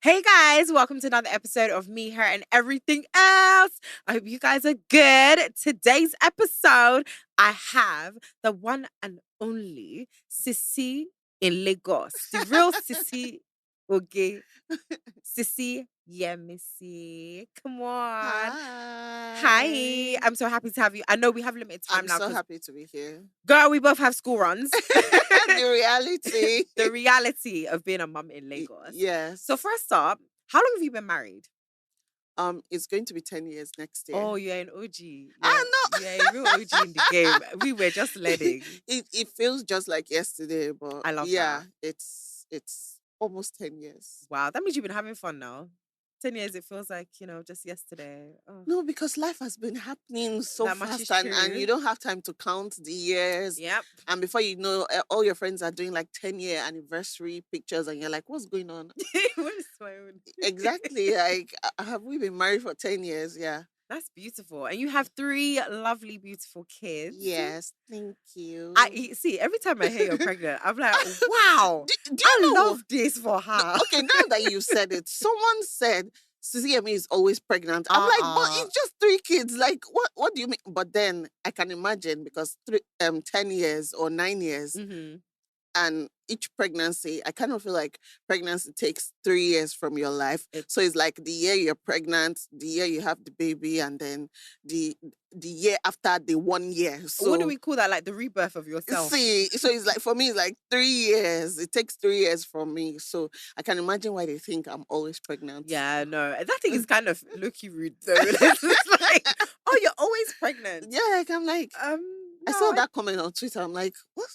Hey guys, welcome to another episode of Me, Her, and Everything Else. I hope you guys are good. Today's episode, I have the one and only Sisi in Lagos. The real Sisi, okay? Sisi Yemmie. Come on. Hi. I'm so happy to have you. I know we have limited time I'm now. so happy to be here. Girl, we both have school runs. The reality. The reality of being a mum in Lagos. Yes. So first up, how long have you been married? It's going to be 10 years next year. Oh, you're an OG. No. You're a real OG in the game. We were just learning. It feels just like yesterday, but I love yeah, that. it's almost 10 years. Wow, that means you've been having fun now. 10 years, it feels like, just yesterday. Oh. No, because life has been happening so That much is fast and true. you don't have time to count the years. Yep. And before you know, all your friends are doing like 10-year anniversary pictures and you're like, what's going on? What is my own? Exactly. Like, have we been married for 10 years? Yeah. That's beautiful. And you have 3 lovely, beautiful kids. Yes, thank you. See, every time I hear you're pregnant, I'm like, wow, do you know love this for her. Okay, now that you said it, someone said Sisi Yemmie is always pregnant. I'm like, but it's just 3 kids. Like, what do you mean? But then I can imagine because 10 years or 9 years, and each pregnancy, I kind of feel like pregnancy takes 3 years from your life. So it's like the year you're pregnant, the year you have the baby, and then the year after the 1 year. So what do we call that? Like the rebirth of yourself? See, so it's like, for me, it's like 3 years. It takes 3 years from me. So I can imagine why they think I'm always pregnant. Yeah, no. That thing is kind of low-key rude though. It's like, oh, you're always pregnant. Yeah, like I'm like, I saw that comment on Twitter. I'm like, what?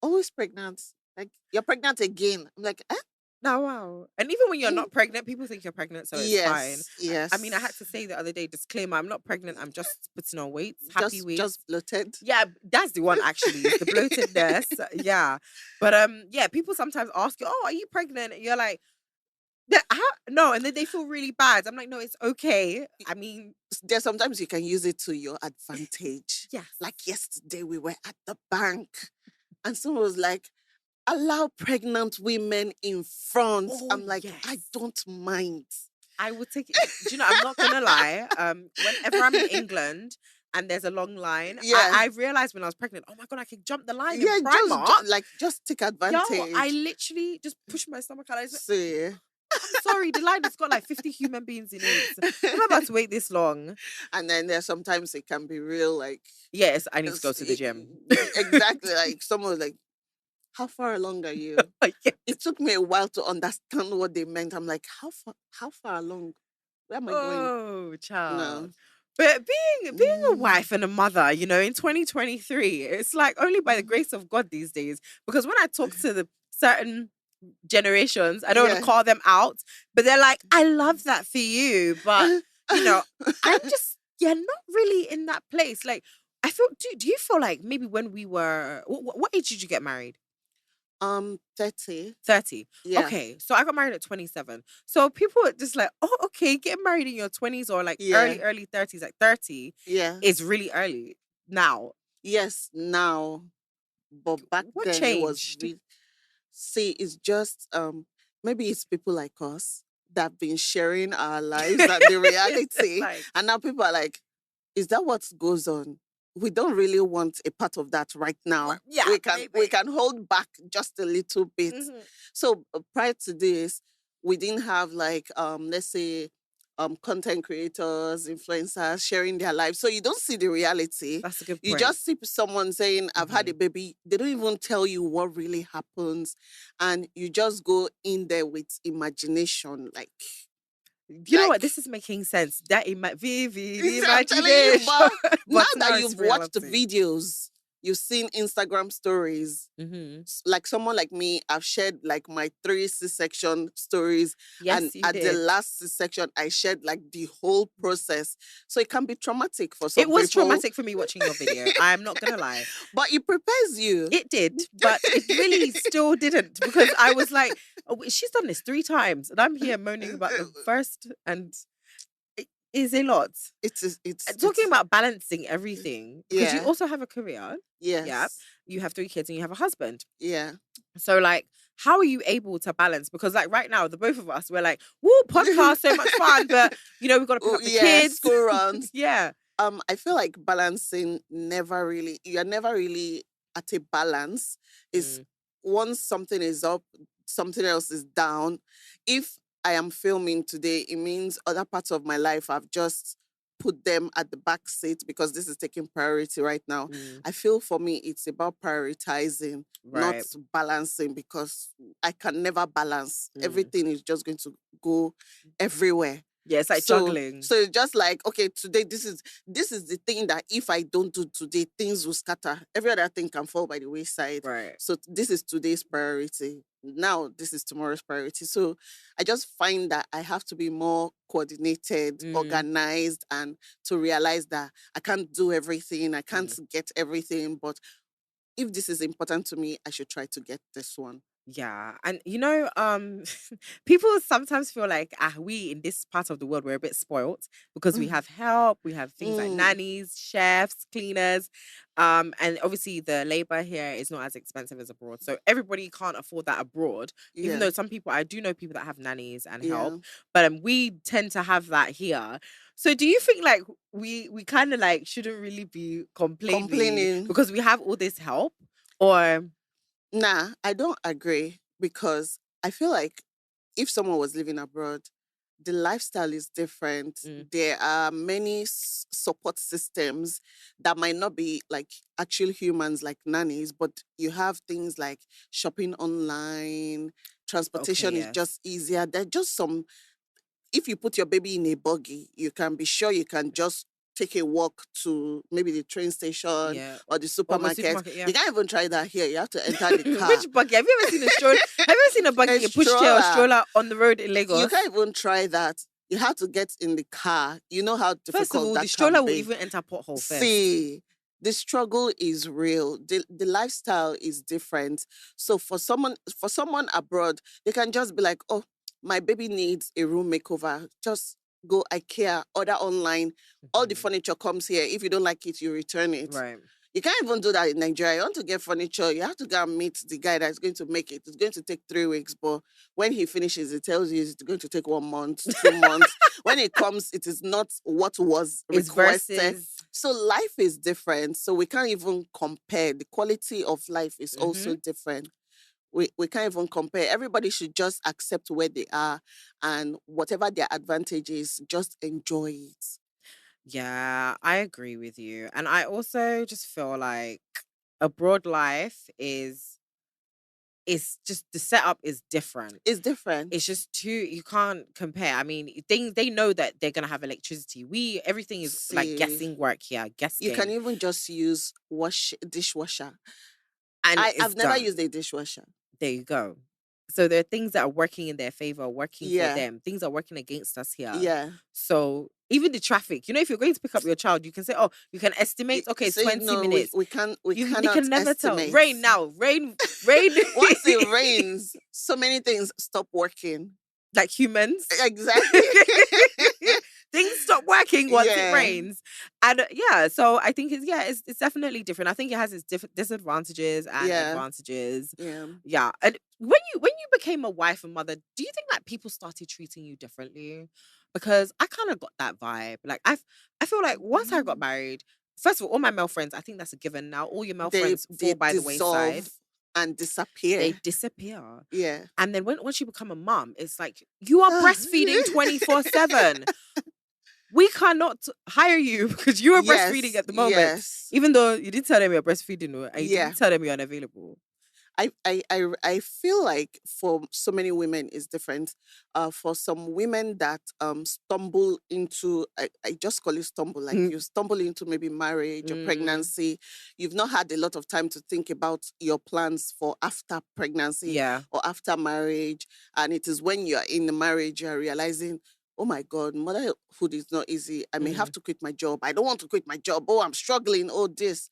Always pregnant? Like, you're pregnant again. I'm like, eh? No, wow. And even when you're not pregnant, people think you're pregnant, so it's fine. Yes. I mean, I had to say the other day, disclaimer, I'm not pregnant, I'm just putting on weight. Happy weight. Just bloated. Yeah, that's the one actually. The bloatedness. Yeah. But yeah, people sometimes ask you, oh, are you pregnant? And you're like, no, and then they feel really bad. I'm like, no, it's okay. I mean, there's sometimes you can use it to your advantage. Yeah. Like yesterday, we were at the bank and someone was like, allow pregnant women in front. Oh, I'm like, yes. I don't mind. I would take it. Do you know, I'm not going to lie. Whenever I'm in England and there's a long line, I realized when I was pregnant, oh my God, I could jump the line in Primark. Just take advantage. Yo, I literally just pushed my stomach out. I was like, See. I'm sorry, the line has got like 50 human beings in it. I'm not about to wait this long. And then there's sometimes it can be real, like... Yes, I need to go to the gym. Exactly. Like someone was like, how far along are you? Yes. It took me a while to understand what they meant. I'm like, how far along? Where am I going? Oh, child. No. But being a wife and a mother, in 2023, it's like only by the grace of God these days. Because when I talk to the certain generations, I don't want to call them out, but they're like, I love that for you. But, I'm just, not really in that place. Like, I feel, do you feel like maybe when we were, what age did you get married? 30. 30. Yeah. Okay. So I got married at 27. So people are just like, oh, okay, getting married in your 20s or like early 30s, like 30 is really early now. Yes, now. But back what then changed? It was see, it's just maybe it's people like us that have been sharing our lives and the reality. And now people are like, is that what goes on? We don't really want a part of that right now. Yeah, we can hold back just a little bit. So prior to this, we didn't have like let's say content creators, influencers sharing their lives. So you don't see the reality. That's a good point. You just see someone saying, I've had a baby. They don't even tell you what really happens. And you just go in there with imagination, like... You know what? This is making sense. That the imagination. Now that you've watched the videos, you've seen Instagram stories. Like someone like me, I've shared like my 3 C-section stories. Yes, and you at did. the last C-section, I shared like the whole process. So it can be traumatic for some people. It was traumatic for me watching your video. I'm not going to lie. But it prepares you. It did. But it really still didn't. Because I was like, oh, she's done this 3 times. And I'm here moaning about the first. And it is a lot. It's talking about balancing everything. Because you also have a career. Yes. Yeah. You have 3 kids and you have a husband. Yeah. So like, how are you able to balance? Because like right now, the both of us, we're like, woo, podcast, so much fun. But you know, we've got to pick up the Yeah, kids. school runs. Yeah. I feel like balancing you're never really at a balance. Is once something is up, something else is down. If I am filming today, it means other parts of my life I've just put them at the back seat because this is taking priority right now. I feel for me it's about prioritizing, not Right. balancing, because I can never balance. Everything is just going to go everywhere. Yeah, it's like juggling. So it's just like, okay, today this is the thing that if I don't do today, things will scatter. Every other thing can fall by the wayside. Right. So this is today's priority. Now this is tomorrow's priority. So I just find that I have to be more coordinated, organized, and to realize that I can't do everything. I can't get everything. But if this is important to me, I should try to get this one. Yeah. And you know, people sometimes feel like we in this part of the world we're a bit spoilt because we have help, we have things like nannies, chefs, cleaners. And obviously the labor here is not as expensive as abroad. So everybody can't afford that abroad. Even though some people, I do know people that have nannies and help, but we tend to have that here. So do you think like we kind of like shouldn't really be complaining because we have all this help? Or nah, I don't agree, because I feel like if someone was living abroad, the lifestyle is different. There are many support systems that might not be like actual humans like nannies, but you have things like shopping online, transportation is just easier. There's just some, if you put your baby in a buggy, you can be sure you can just take a walk to maybe the train station or the supermarket. You can't even try that here. You have to enter the car. Which buggy? Have you ever seen a stroller? Have you ever seen a buggy, a pushchair or stroller on the road in Lagos? You can't even try that. You have to get in the car. You know how difficult First of all, that the stroller can will be. even enter pothole first. See, the struggle is real. The lifestyle is different. So for someone abroad, they can just be like, oh, my baby needs a room makeover. Just go IKEA, order online. All the furniture comes here. If you don't like it, you return it. Right. You can't even do that in Nigeria. You want to get furniture, you have to go and meet the guy that's going to make it. It's going to take 3 weeks, but when he finishes, he tells you it's going to take 1 month, 2 months. When it comes, it is not what was requested. So life is different. So we can't even compare. The quality of life is also different. We can't even compare. Everybody should just accept where they are, and whatever their advantage is, just enjoy it. Yeah, I agree with you. And I also just feel like abroad life is just the setup is different. It's different. It's just you can't compare. I mean, they know that they're gonna have electricity. Everything is like guessing work here. You can even just use dishwasher. And I've never used a dishwasher. There you go. So there are things that are working in their favor, working for them. Things are working against us here. Yeah. So even the traffic, you know, if you're going to pick up your child, you can say, oh, you can estimate, okay, it's 20 minutes. We cannot can never estimate. Tell. Rain now. Rain. Once it rains, so many things stop working. Like humans. Exactly. Things stop working once it rains. And so I think it's definitely different. I think it has its disadvantages and advantages. Yeah. And when you became a wife and mother, do you think that people started treating you differently? Because I kind of got that vibe. Like I feel like once I got married, first of all my male friends, I think that's a given now. All your male friends fall by the wayside. And disappear. They disappear. Yeah. And then once you become a mom, it's like you are breastfeeding 24/7. We cannot hire you because you are breastfeeding at the moment. Yes. Even though you didn't tell them you're breastfeeding, and you didn't tell them you're unavailable. I feel like for so many women it's different. For some women that stumble into, I just call it stumble, like you stumble into maybe marriage or pregnancy. You've not had a lot of time to think about your plans for after pregnancy or after marriage. And it is when you're in the marriage, you're realizing, oh my God, motherhood is not easy. I may have to quit my job. I don't want to quit my job. Oh, I'm struggling. Oh, this.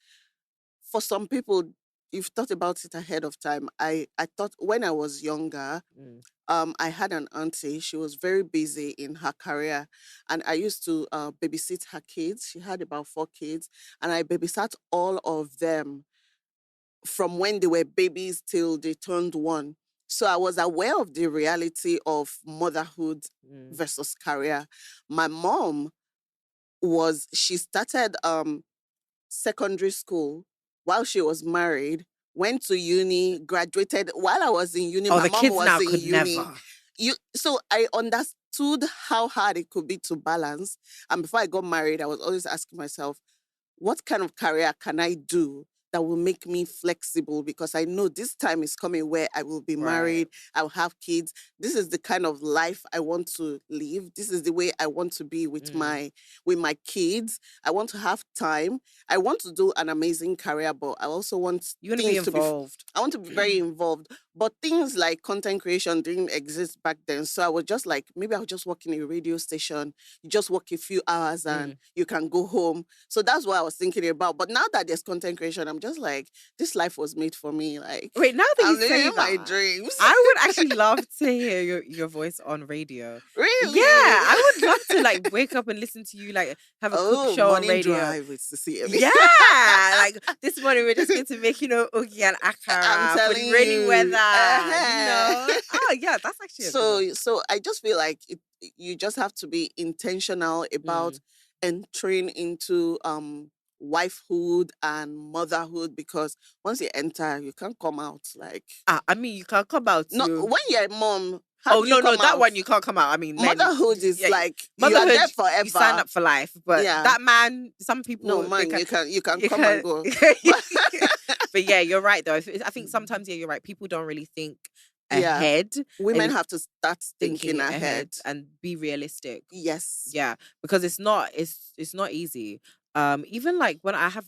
For some people, you've thought about it ahead of time. I thought when I was younger, I had an auntie. She was very busy in her career. And I used to babysit her kids. She had about 4 kids. And I babysat all of them from when they were babies till they turned 1. So I was aware of the reality of motherhood Mm. versus career. My mom she started secondary school while she was married, went to uni, graduated while I was in uni. Oh, My the mom kids was now in could uni. never. So I understood how hard it could be to balance. And before I got married, I was always asking myself, what kind of career can I do that will make me flexible? Because I know this time is coming where I will be Right. married, I will have kids. This is the kind of life I want to live. This is the way I want to be with my kids. I want to have time. I want to do an amazing career, but I also want You want to be things to be involved. I want to be very involved. But things like content creation didn't exist back then. So I was just like, maybe I'll just work in a radio station. You just work a few hours and you can go home. So that's what I was thinking about. But now that there's content creation, I'm just like, this life was made for me. Like, Wait, now that you I'm say living my that, dreams. I would actually love to hear your voice on radio. Really? Yeah, I would love to like wake up and listen to you like have a cook show on Morning radio. drive with Sisi Yemmie. Yeah, like this morning we're just going to make oogie and I'm akara for the telling rainy you. weather. Uh-huh. Oh yeah, that's actually a good one. So I just feel like you just have to be intentional about entering into wifehood and motherhood, because once you enter, you can't come out. Like, I mean, you can come out no, to. when you're a mom, how Oh do you no, come that out? one you can't come out. I mean, men. Motherhood is Yeah, like you are motherhood. there forever. You sign up for life, but Yeah. that man, some No, people they man, you can you come and can. go. But But yeah, you're right though. I think sometimes you're right. People don't really think yeah, ahead women and have to start thinking ahead. and be realistic. Yes. Yeah, because it's not easy. Even like when I have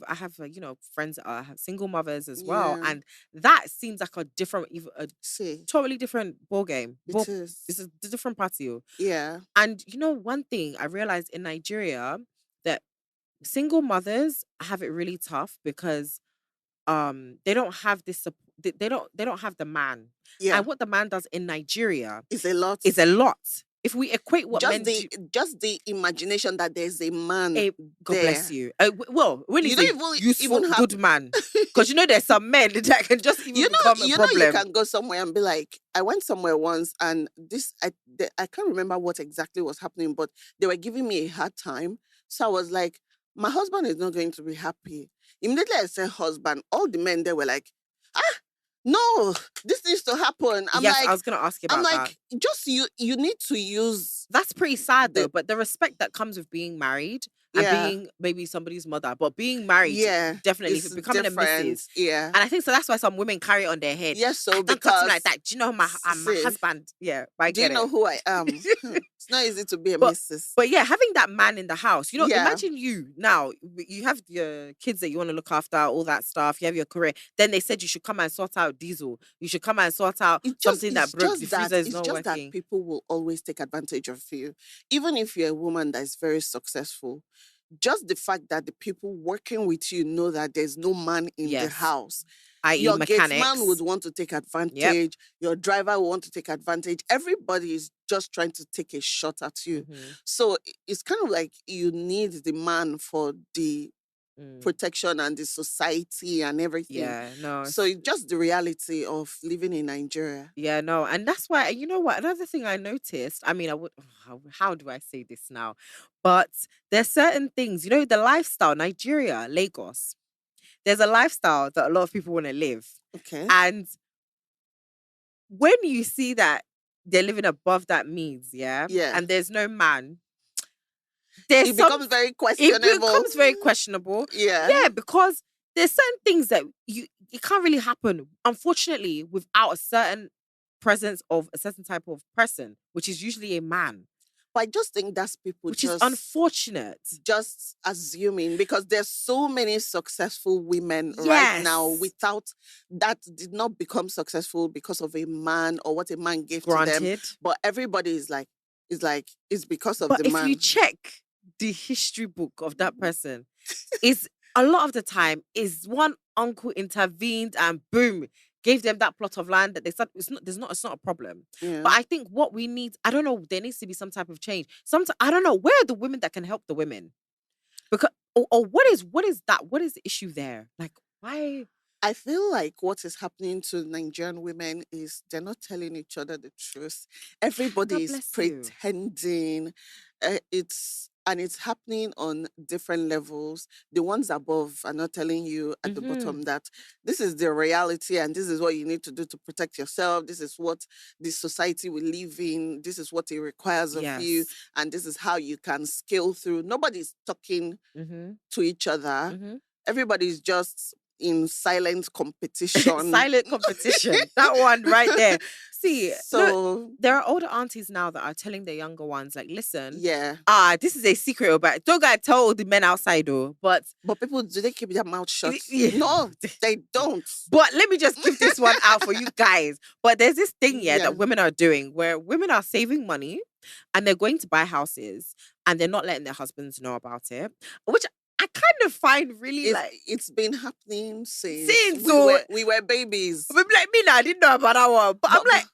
friends that are single mothers as well, Yeah. and that seems like a different, even a See, totally different ball game. it is. It's a different party. Yeah. And one thing I realized in Nigeria, that single mothers have it really tough because they don't have this they don't have the man. Yeah. And what the man does in Nigeria It's a lot. is a lot. If we equate what men do, just the imagination that there's a man God there. bless you. Well, when You he's don't a even useful have good man, because there's some men that can just even become a problem. You can go somewhere and be like, I went somewhere once and I can't remember what exactly was happening, but they were giving me a hard time. So I was like, my husband is not going to be happy. Immediately I said husband, all the men there were like, no, this needs to happen. Yes, I was gonna ask you about that. Just you need to use. That's pretty sad though, but the respect that comes with being married and Yeah. being maybe somebody's mother, but being married, definitely it's becoming a missus. Yeah. And I think so that's why some women carry it on their head. Yes, so Don't talk to because me like that. Do you know my husband? Yeah, I do get you know it. who I am? It's not easy to be a But- missus. But yeah, having that man in the house, Yeah. imagine you now, you have your kids that you want to look after, all that stuff, you have your career. Then they said you should come and sort out diesel. You should come and sort out something that broke, the freezer is not just working. that people will always take advantage of you. Even if you're a woman that is very successful, just the fact that the people working with you know that there's no man in the house. i.e. Your mechanics. gateman would want to take advantage. Your driver will want to take advantage. Everybody is just trying to take a shot at you. So it's kind of like you need the man for the protection and the society and everything. Yeah, no. So it's just the reality of living in Nigeria. Yeah, no. And that's why, you know what? Another thing I noticed, I mean, how do I say this now? But there's certain things, the lifestyle, Nigeria, Lagos, there's a lifestyle that a lot of people want to live. Okay. And when you see that they're living above that means, and there's no man, it becomes very questionable. It becomes very questionable. Yeah, because there's certain things that it can't really happen, unfortunately, without a certain presence of a certain type of person, which is usually a man. But I just think that's people which is unfortunate. Just assuming, because there's so many successful women right now without that did not become successful because of a man or what a man gave to them. But everybody is like, it's because of the man. But if you check the history book of that person, is a lot of the time is one uncle intervened and boom, gave them that plot of land that they said it's not a problem. Yeah. But I think what we need, I don't know, there needs to be some type of change. I don't know, where are the women that can help the women? Because or what is that? What is the issue there? Like, why? I feel like what is happening to Nigerian women is they're not telling each other the truth. Everybody God is bless you. pretending. It's happening on different levels. The ones above are not telling you at the bottom that this is the reality and this is what you need to do to protect yourself. This is what the society we live in. This is what it requires of you, Yes. and this is how you can scale through. Nobody's talking Mm-hmm. to each other. Mm-hmm. Everybody's just in silent competition. Silent competition. That one right there. See, look, So there are older aunties now that are telling their younger ones, like, listen, yeah. this is a secret, but don't go tell all the men outside though. But People, do they keep their mouth shut? yeah. No, they don't. But let me just give this one out for you guys. But there's this thing, yeah, Yeah. that women are doing where women are saving money and they're going to buy houses and they're not letting their husbands know about it, which I kind of find really It's been happening since we were babies. like me now, I didn't know about that one. But I'm like,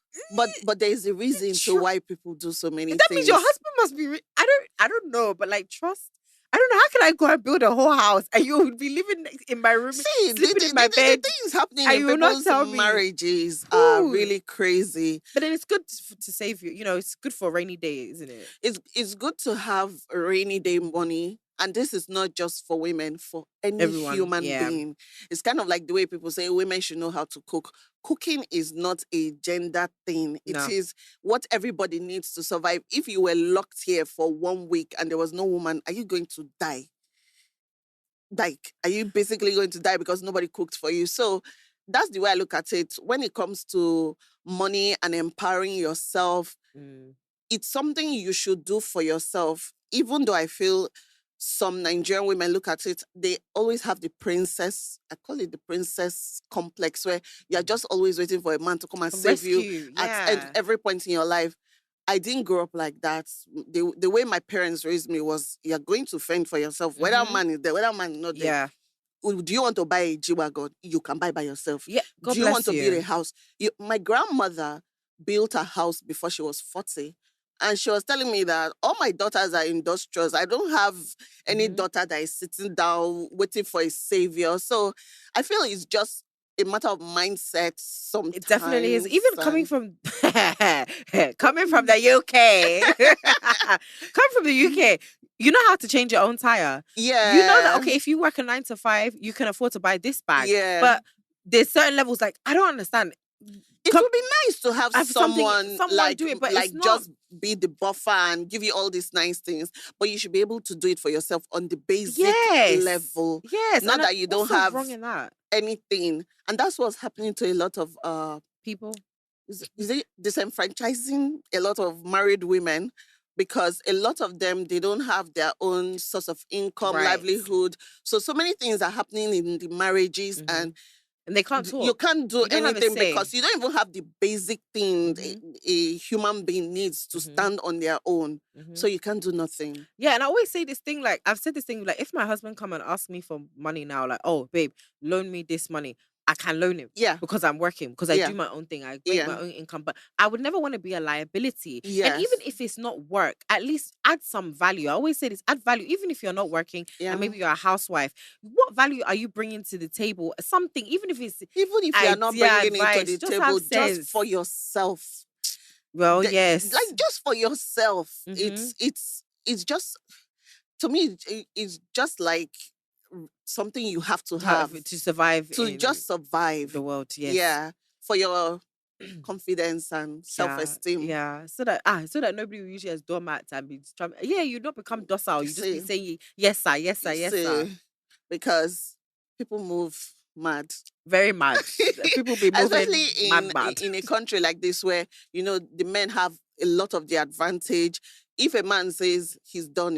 but there's a reason to why people do so many that things. means your husband must be. I don't know, but like trust. I don't know. How can I go and build a whole house and you would be living in my room, sleeping in my bed? The things happening and in you will not people's tell me? marriages are really crazy. But then it's good to save you. You know, it's good for rainy day, isn't it? It's good to have a rainy day money. And this is not just for women, for any Everyone, human yeah. being. It's kind of like the way people say women should know how to cook. Cooking is not a gender thing. No. It is what everybody needs to survive. If you were locked here for 1 week and there was no woman, are you going to die? Like, are you basically going to die because nobody cooked for you? So that's the way I look at it. When it comes to money and empowering yourself, it's something you should do for yourself. Even though I feel some Nigerian women look at it, they always have the princess, I call it the princess complex, where you're just always waiting for a man to come and save you at every point in your life. I didn't grow up like that. The way my parents raised me was, you're going to fend for yourself. Whether man is there, whether man is not there. Do you want to buy a G-Wagon? You can buy by yourself. Yeah, God do you bless want to build a house? My grandmother built a house before she was 40. And she was telling me that all my daughters are industrious. I don't have any daughter that is sitting down waiting for a savior. So I feel it's just a matter of mindset sometimes. It definitely is. Even coming from coming from the UK. Coming from the UK, you know how to change your own tire. Yeah. You know that, okay, if you work a 9 to 5, you can afford to buy this bag. Yeah. But there's certain levels, like, I don't understand. It would be nice to have someone like do it, but like it's not... just be the buffer and give you all these nice things, but you should be able to do it for yourself on the basic level. Yes, not that you don't have wrong in that? Anything, and that's what's happening to a lot of people. Is it disenfranchising a lot of married women? Because a lot of them, they don't have their own source of income, livelihood. So many things are happening in the marriages, and they can't talk. You can't do anything because you don't even have the basic things a human being needs to stand on their own. So you can't do nothing. Yeah, and I always say this thing, like, I've said this thing, like, if my husband come and ask me for money now, like, oh, babe, loan me this money, I can loan him. Yeah. Because I'm working, because I do my own thing. I make my own income. But I would never want to be a liability. Yes. And even if it's not work, at least add some value. I always say this, add value. Even if you're not working and maybe you're a housewife, what value are you bringing to the table? Something, even if you're not bringing it to the table, just for yourself. Well, yes. Like, just for yourself. It's just, to me, it's just like something you have to have to survive, to just survive the world. Yes. Yeah, for your confidence and self-esteem. Yeah, so that nobody will use you as doormats and be trying. Yeah, you don't become docile. You just be saying yes sir, yes sir, yes sir. Because people move mad, very mad. People be moving, especially mad. In a country like this where the men have a lot of the advantage. If a man says he's done,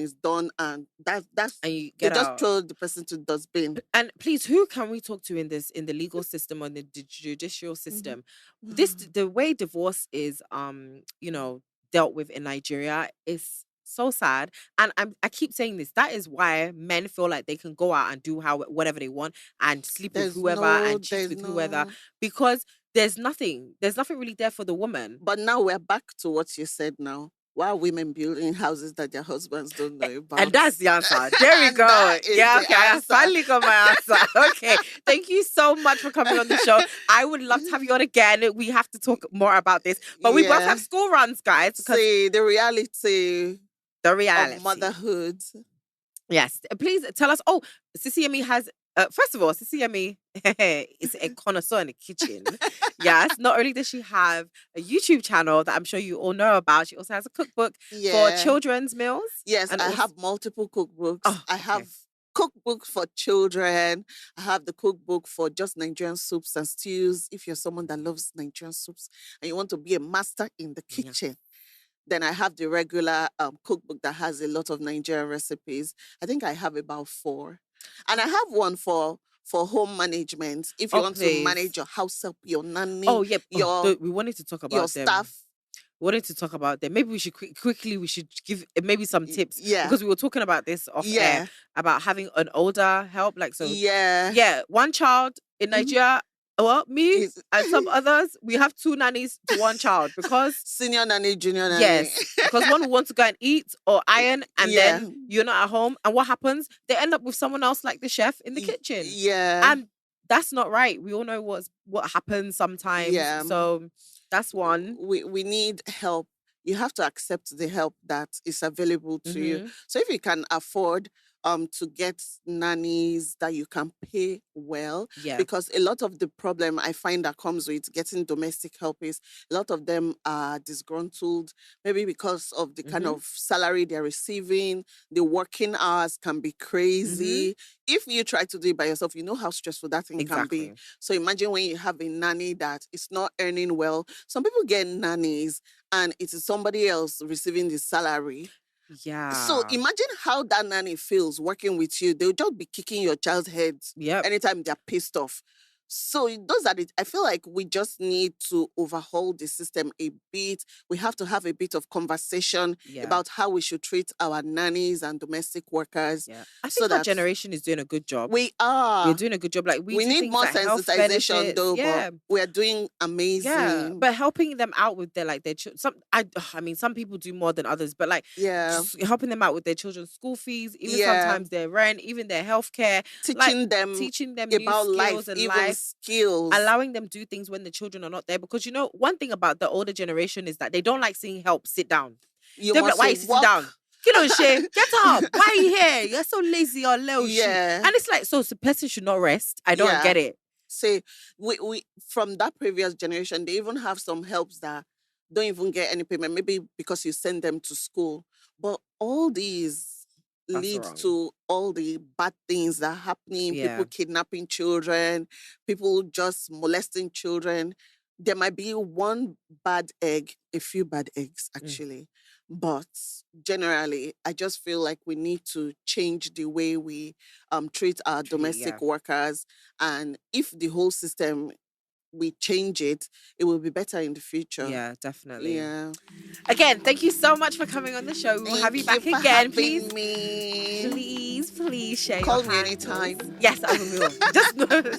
and that's and you they just throw the person to dustbin. And please, who can we talk to in the legal system or the judicial system? The way divorce is dealt with in Nigeria is so sad. And I keep saying this. That is why men feel like they can go out and do whatever they want and sleep with whoever and cheat with whoever, because there's nothing really there for the woman. But now we're back to what you said now. why are women building houses that their husbands don't know about? And that's the answer. There we go. Yeah, okay. I finally got my answer. Okay. Thank you so much for coming on the show. I would love to have you on again. We have to talk more about this. But we both have school runs, guys. See, the reality of motherhood. Yes. Please tell us. Oh, Sisi Yemmie has... first of all, Sisi Yemmie is a connoisseur in the kitchen. Yes. Not only does she have a YouTube channel that I'm sure you all know about, she also has a cookbook for children's meals. Yes, and I have multiple cookbooks. Oh, I have cookbook for children. I have the cookbook for just Nigerian soups and stews. If you're someone that loves Nigerian soups and you want to be a master in the kitchen. Then I have the regular cookbook that has a lot of Nigerian recipes. I think I have about 4. And I have one for home management. If you want to manage your house help, your nanny. Oh, yeah. We wanted to talk about your them. Staff. We wanted to talk about them. Maybe we should quickly give maybe some tips. Yeah. Because we were talking about this off air about having an older help. Like, so. Yeah. Yeah. One child in Nigeria. Well, me and some others, we have 2 nannies to 1 child because... Senior nanny, junior nanny. Yes, because one wants to go and eat or iron and then you're not at home. And what happens? They end up with someone else like the chef in the kitchen. Yeah. And that's not right. We all know what happens sometimes. Yeah. So that's one. We need help. You have to accept the help that is available to you. So if you can afford... to get nannies that you can pay well. Yeah. Because a lot of the problem I find that comes with getting domestic help is a lot of them are disgruntled, maybe because of the kind of salary they're receiving. The working hours can be crazy. If you try to do it by yourself, you know how stressful that thing can be. So imagine when you have a nanny that is not earning well. Some people get nannies and it is somebody else receiving the salary. Yeah. So imagine how that nanny feels working with you. They'll just be kicking your child's head anytime they're pissed off. So those are I feel like we just need to overhaul the system a bit. We have to have a bit of conversation about how we should treat our nannies and domestic workers. Yeah. I think that generation is doing a good job. We are. We're doing a good job. Like we need more sensitization though, but we're doing amazing. Yeah. But helping them out with their some people do more than others, but just helping them out with their children's school fees, even sometimes their rent, even their healthcare. Teaching them about life and life. Skills, allowing them do things when the children are not there, because you know one thing about the older generation is that they don't like seeing help sit down. They're like, why are you sitting down? Get up. Why are you here? You're so lazy or low. And it's like, so the person should not rest. I don't get it. Say we from that previous generation, they even have some helps that don't even get any payment, maybe because you send them to school. But all these lead to all the bad things that are happening, people kidnapping children, people just molesting children. There might be one bad egg, a few bad eggs actually. But generally, I just feel like we need to change the way we treat our domestic workers. And if the whole system, we change it, it will be better in the future. Yeah, definitely. Yeah. Again, thank you so much for coming on the show. We'll have you back again. Please, please share Call your me handles. anytime. Yes, I will.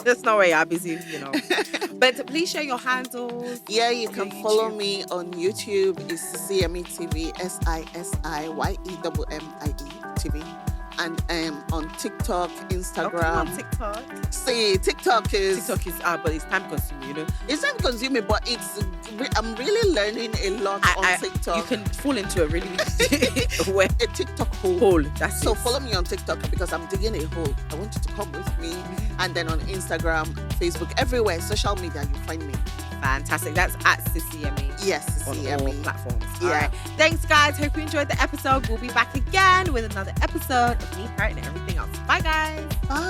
Just no way, I'm busy, But please share your handles. Yeah, you can follow me on YouTube. It's Sisi Yemmie TV, SISIYEMMIE TV. And on TikTok, Instagram. On TikTok. See, TikTok is, but it's time consuming, It's time consuming, but I'm really learning a lot on TikTok. You can fall into a really a TikTok hole. That's so follow me on TikTok because I'm digging a hole. I want you to come with me. And then on Instagram, Facebook, everywhere, social media, you find me. Fantastic. That's at Sisi Yemmie. Yes, Sisi Yemmie. All platforms. Yeah. All right. Thanks, guys. Hope you enjoyed the episode. We'll be back again with another episode of Me, Her, and Everything Else. Bye, guys. Bye.